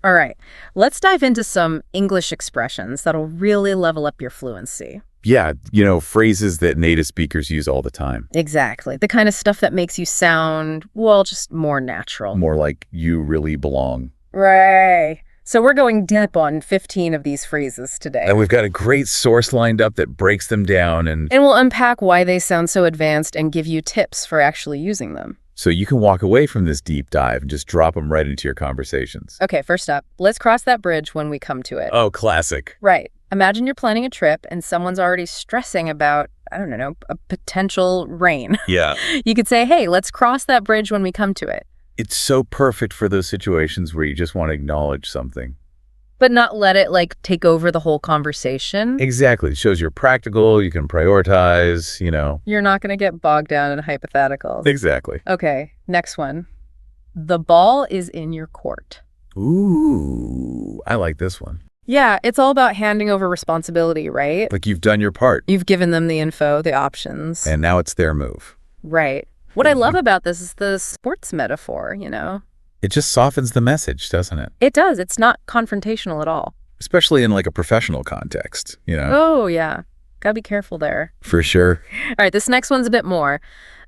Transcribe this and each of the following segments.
All right, let's dive into some English expressions that'll really level up your fluency. Yeah, phrases that native speakers use all the time. Exactly. The kind of stuff that makes you sound, well, just more natural. More like you really belong. Right. So we're going deep on 15 of these phrases today. And we've got a great source lined up that breaks them down and we'll unpack why they sound so advanced and give you tips for actually using them. so you can walk away from this deep dive and just drop them right into your conversations. Okay, first up, let's cross that bridge when we come to it. Oh, classic. Right. Imagine you're planning a trip and someone's already stressing about, I don't know, a potential rain. Yeah. You could say, hey, let's cross that bridge when we come to it. It's so perfect for those situations where you just want to acknowledge something. But not let it, take over the whole conversation. Exactly. It shows you're practical, you can prioritize, You're not going to get bogged down in hypotheticals. Exactly. Okay, next one. The ball is in your court. Ooh, I like this one. Yeah, it's all about handing over responsibility, right? Like you've done your part, You've given them the info, the options. and now it's their move. Right. What I love about this is the sports metaphor, It just softens the message, doesn't it? It does. It's not confrontational at all. Especially in a professional context, Oh, yeah. Gotta be careful there. For sure. All right, this next one's a bit more.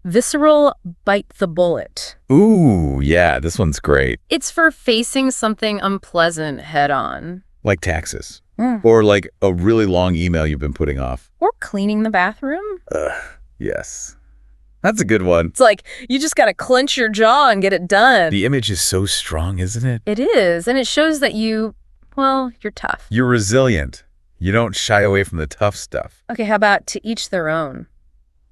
Visceral, bite the bullet. Ooh, yeah, this one's great. It's for facing something unpleasant head on. Like taxes. Or like a really long email you've been putting off. Or cleaning the bathroom. Yes. That's a good one. It's like, you just gotta clench your jaw and get it done. The image is so strong, isn't it? It is, and it shows that you're tough. You're resilient. You don't shy away from the tough stuff. Okay, how about to each their own?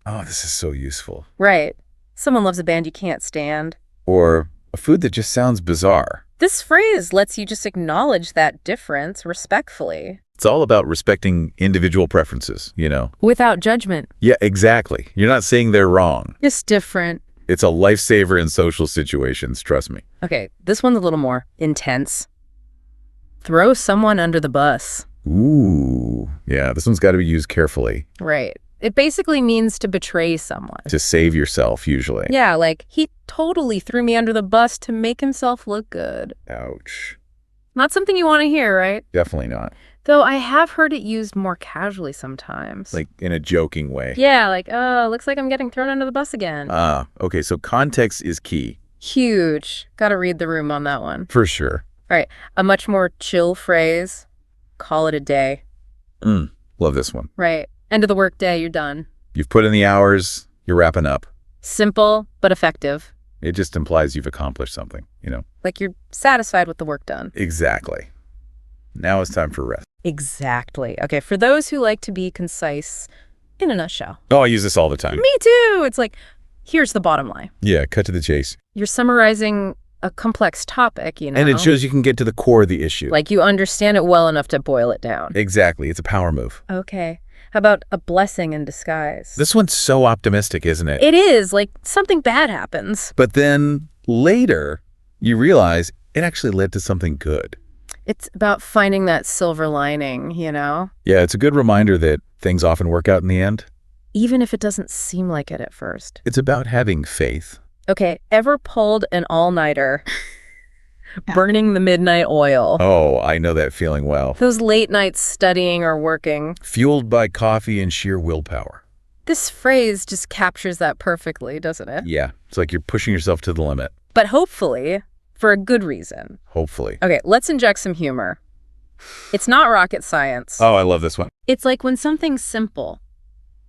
Oh, this is so useful. Right. Someone loves a band you can't stand. Or a food that just sounds bizarre. This phrase lets you just acknowledge that difference respectfully. It's all about respecting individual preferences, Without judgment. Yeah, exactly. You're not saying they're wrong. Just different. It's a lifesaver in social situations, trust me. Okay, this one's a little more intense. Throw someone under the bus. Ooh. Yeah, this one's got to be used carefully. Right. It basically means to betray someone. To save yourself, usually. Yeah, he totally threw me under the bus to make himself look good. Ouch. Not something you want to hear, right? Definitely not. Though I have heard it used more casually sometimes. Like in a joking way. Yeah, oh, looks like I'm getting thrown under the bus again. Okay, so context is key. Huge. Gotta read the room on that one. For sure. All right, a much more chill phrase. Call it a day. Love this one. Right. End of the work day, you're done. You've put in the hours, you're wrapping up. Simple, but effective. It just implies you've accomplished something, Like you're satisfied with the work done. Exactly. Now it's time for rest. Exactly. Okay, for those who like to be concise, in a nutshell. Oh, I use this all the time. Me too. It's here's the bottom line. Yeah, cut to the chase. You're summarizing a complex topic, And it shows you can get to the core of the issue. You understand it well enough to boil it down. Exactly. It's a power move. Okay. How about a blessing in disguise? This one's so optimistic, isn't it? It is. Something bad happens. But then later, you realize it actually led to something good. It's about finding that silver lining, Yeah, it's a good reminder that things often work out in the end. Even if it doesn't seem like it at first. It's about having faith. Okay, ever pulled an all-nighter? Burning the midnight oil. Oh, I know that feeling well. Those late nights studying or working. Fueled by coffee and sheer willpower. This phrase just captures that perfectly, doesn't it? Yeah, it's like you're pushing yourself to the limit. But hopefully, for a good reason. Hopefully. Okay, let's inject some humor. It's not rocket science. Oh, I love this one. It's like when something's simple.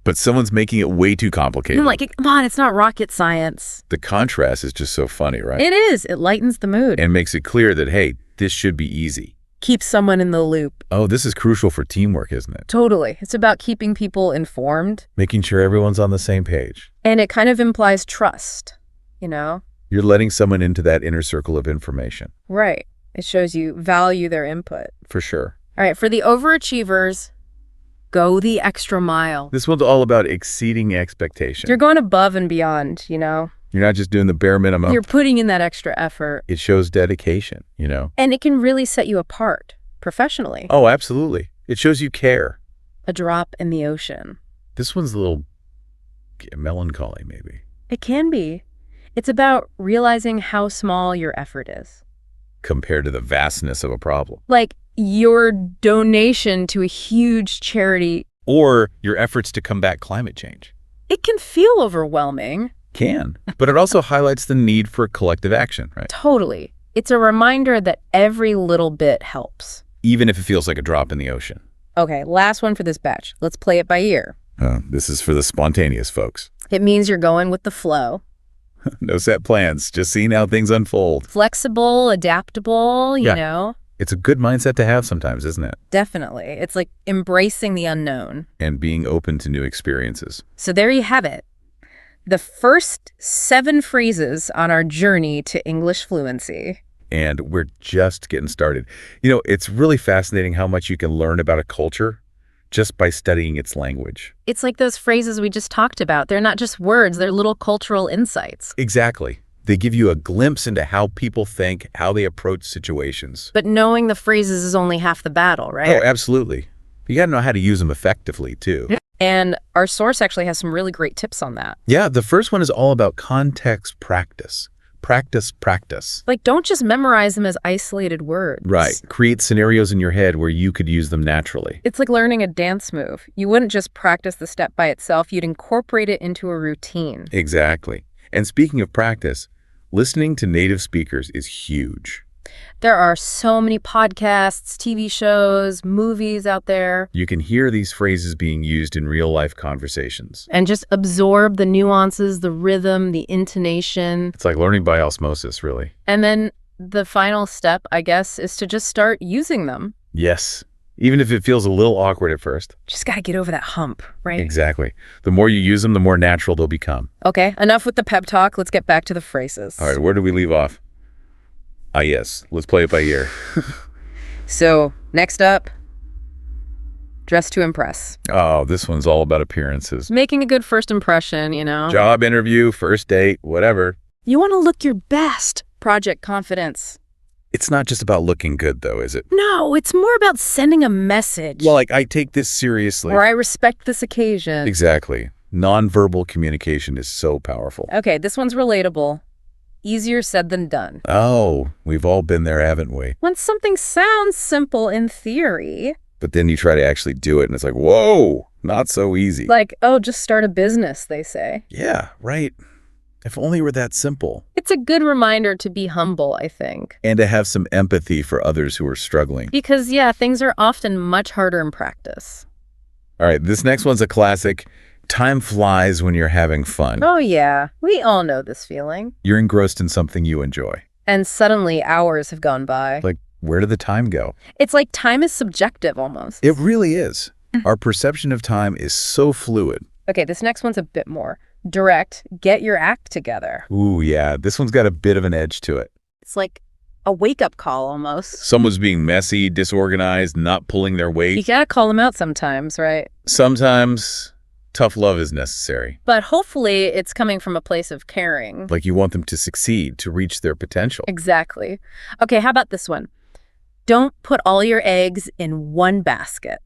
But someone's making it way too complicated. I'm come on, it's not rocket science. The contrast is just so funny, right? It is. It lightens the mood. And makes it clear that, hey, this should be easy. Keep someone in the loop. Oh, this is crucial for teamwork, isn't it? Totally. It's about keeping people informed. Making sure everyone's on the same page. And it kind of implies trust, You're letting someone into that inner circle of information. Right. It shows you value their input. For sure. All right, for the overachievers, go the extra mile. This one's all about exceeding expectation. You're going above and beyond, You're not just doing the bare minimum. You're putting in that extra effort. It shows dedication, And it can really set you apart professionally. Oh, absolutely. It shows you care. A drop in the ocean. This one's a little melancholy, maybe. It can be. It's about realizing how small your effort is. compared to the vastness of a problem. Like your donation to a huge charity. Or your efforts to combat climate change. It can feel overwhelming. Can. But it also highlights the need for collective action, right? Totally. It's a reminder that every little bit helps. Even if it feels like a drop in the ocean. Okay, last one for this batch. Let's play it by ear. This is for the spontaneous folks. It means you're going with the flow. No set plans, just seeing how things unfold. Flexible, adaptable, you know. It's a good mindset to have sometimes, isn't it? Definitely. It's like embracing the unknown. And being open to new experiences. So there you have it. The first 7 phrases on our journey to English fluency. And we're just getting started. You know, it's really fascinating how much you can learn about a culture just by studying its language. It's like those phrases we just talked about. They're not just words, they're little cultural insights. Exactly. They give you a glimpse into how people think, how they approach situations. But knowing the phrases is only half the battle, right? Oh, absolutely. You got to know how to use them effectively, too. And our source actually has some really great tips on that. Yeah, the first one is all about context practice. Practice. Like, don't just memorize them as isolated words. Right. Create scenarios in your head where you could use them naturally. It's like learning a dance move. You wouldn't just practice the step by itself. You'd incorporate it into a routine. Exactly. And speaking of practice, listening to native speakers is huge. There are so many podcasts, TV shows, movies out there. You can hear these phrases being used in real-life conversations. And just absorb the nuances, the rhythm, the intonation. It's like learning by osmosis, really. And then the final step, I guess, is to just start using them. Yes. Even if it feels a little awkward at first. Just got to get over that hump, right? Exactly. The more you use them, the more natural they'll become. Okay, enough with the pep talk. Let's get back to the phrases. All right, where did we leave off? Ah, yes. Let's play it by ear. So, next up, dress to impress. Oh, this one's all about appearances. Making a good first impression, you know? Job interview, first date, whatever. You want to look your best. Project confidence. It's not just about looking good, though, is it? No, it's more about sending a message. Well, like, I take this seriously. Or I respect this occasion. Exactly. Nonverbal communication is so powerful. Okay, this one's relatable. Easier said than done. Oh, we've all been there, haven't we? When something sounds simple in theory. But then you try to actually do it, and it's like, whoa, not so easy. Like, oh, just start a business, they say. Yeah, right. If only it were that simple. It's a good reminder to be humble, I think. And to have some empathy for others who are struggling. Because, yeah, things are often much harder in practice. All right, this next one's a classic. Time flies when you're having fun. Oh, yeah. We all know this feeling. You're engrossed in something you enjoy. And suddenly hours have gone by. Like, where did the time go? It's like time is subjective almost. It really is. Our perception of time is so fluid. Okay, this next one's a bit more direct. Get your act together. Ooh, yeah. This one's got a bit of an edge to it. It's like a wake-up call almost. Someone's being messy, disorganized, not pulling their weight. You gotta call them out sometimes, right? Sometimes tough love is necessary. But hopefully it's coming from a place of caring. Like you want them to succeed, to reach their potential. Exactly. Okay, how about this one? Don't put all your eggs in one basket.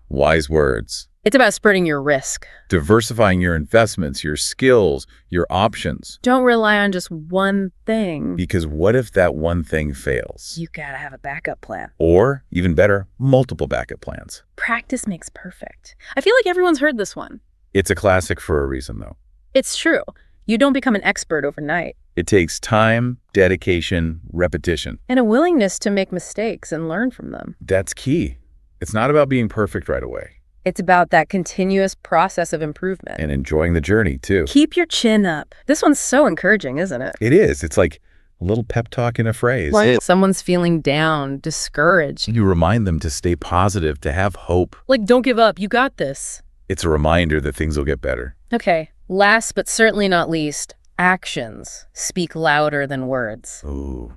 Wise words. It's about spreading your risk. Diversifying your investments, your skills, your options. Don't rely on just one thing. Because what if that one thing fails? You gotta have a backup plan. Or, even better, multiple backup plans. Practice makes perfect. I feel like everyone's heard this one. It's a classic for a reason, though. It's true. You don't become an expert overnight. It takes time, dedication, repetition. And a willingness to make mistakes and learn from them. That's key. It's not about being perfect right away. It's about that continuous process of improvement. And enjoying the journey, too. Keep your chin up. This one's so encouraging, isn't it? It is. It's like a little pep talk in a phrase. Like someone's feeling down, discouraged. You remind them to stay positive, to have hope. Like, don't give up. You got this. It's a reminder that things will get better. Okay. Last but certainly not least, actions speak louder than words. Ooh,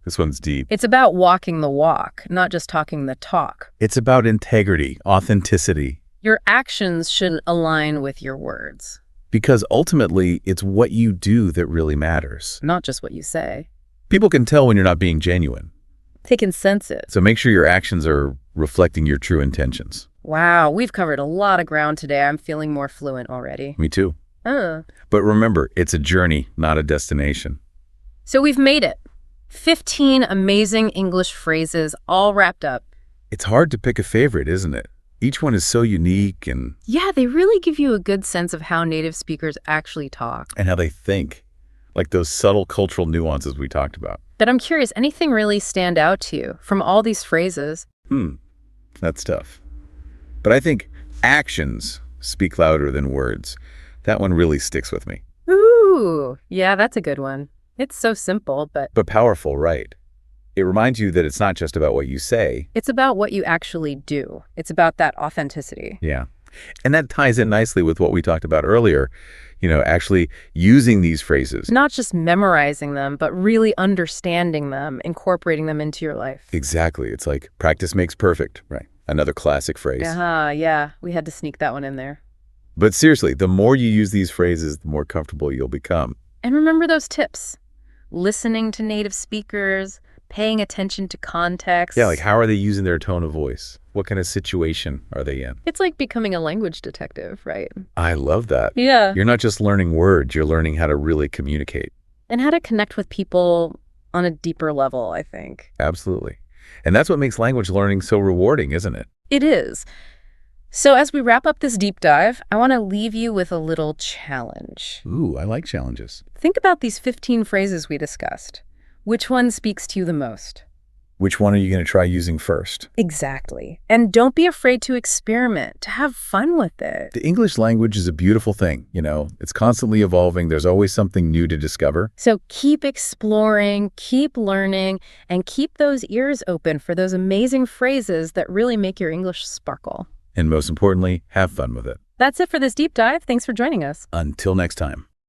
this one's deep. It's about walking the walk, not just talking the talk. It's about integrity, authenticity. Your actions should align with your words. Because ultimately, it's what you do that really matters. Not just what you say. People can tell when you're not being genuine. They can sense it. So make sure your actions are reflecting your true intentions. Wow, we've covered a lot of ground today. I'm feeling more fluent already. Me too. But remember, it's a journey, not a destination. So we've made it. 15 amazing English phrases all wrapped up. It's hard to pick a favorite, isn't it? Each one is so unique Yeah, they really give you a good sense of how native speakers actually talk. and how they think, like those subtle cultural nuances we talked about. But I'm curious, anything really stand out to you from all these phrases? That's tough. But I think actions speak louder than words. That one really sticks with me. Ooh, yeah, that's a good one. It's so simple, but But powerful, right? It reminds you that it's not just about what you say. it's about what you actually do. It's about that authenticity. Yeah. And that ties in nicely with what we talked about earlier, actually using these phrases. Not just memorizing them, but really understanding them, incorporating them into your life. Exactly. It's like practice makes perfect, right? Another classic phrase. Yeah, we had to sneak that one in there. But seriously, the more you use these phrases, the more comfortable you'll become. And remember those tips. Listening to native speakers, paying attention to context. Yeah, like how are they using their tone of voice? What kind of situation are they in? It's like becoming a language detective, right? I love that. Yeah. You're not just learning words, you're learning how to really communicate. And how to connect with people on a deeper level, I think. Absolutely. And that's what makes language learning so rewarding, isn't it? It is. So as we wrap up this deep dive, I want to leave you with a little challenge. Ooh, I like challenges. Think about these 15 phrases we discussed. Which one speaks to you the most? Which one are you going to try using first? Exactly. And don't be afraid to experiment, to have fun with it. The English language is a beautiful thing, It's constantly evolving. There's always something new to discover. So keep exploring, keep learning, and keep those ears open for those amazing phrases that really make your English sparkle. And most importantly, have fun with it. That's it for this deep dive. Thanks for joining us. Until next time.